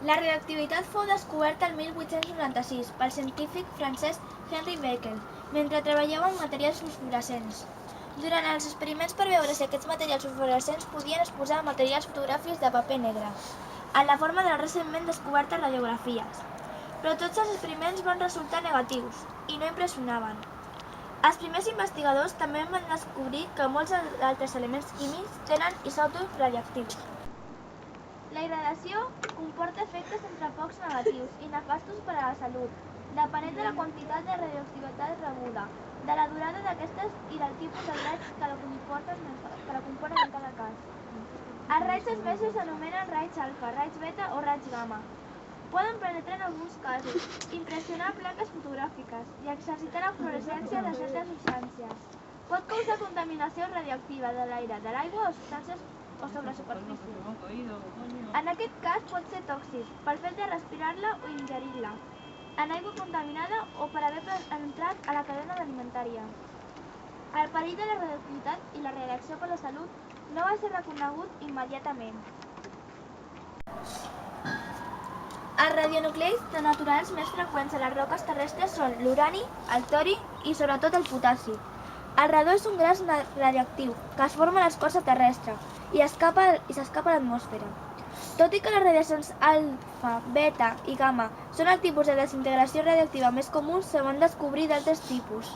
La radioactivitat fou descoberta el 1896 pel científic francès Henri Becquerel, mentre treballava amb materials fosforescents. Durant els experiments per veure si aquests materials fosforescents podien exposar materials fotogràfics de paper negre, en la forma de les recentment descobertes radiografies. Però tots els experiments van resultar negatius i no impressionaven. Els primers investigadors també van descobrir que molts altres elements químics tenen isòtops radioactius. La irradiació comporta efectes entre pocs negatius i nefastos per a la salut, depenent de la quantitat de radioactivitat rebuda, de la durada d'aquestes i del tipus de raigs que la componen en cada cas. Els raigs transmesos s'anomenen raigs alfa, raigs beta o raigs gamma. Poden penetrar en alguns casos, impressionar plaques fotogràfiques i exercitar la fluorescència de certes substàncies. Pot causar contaminació radioactiva de l'aire, de l'aigua o substàncies o sobre superfície. En aquest cas pot ser tòxic pel fet de respirar-la o ingerir-la, en aigua contaminada o per haver entrat a la cadena alimentària. El perill de la radioactivitat i la radiació per la salut no va ser reconegut immediatament. Els radionucleids naturals més freqüents a les roques terrestres són l'urani, el tori i sobretot el potassi. El radó és un gas radioactiu que es forma a l'escorça terrestre i s'escapa a l'atmosfera. Tot i que les radiacions alfa, beta i gamma són el tipus de desintegració radioactiva més comuns, se van descobrir d'altres tipus.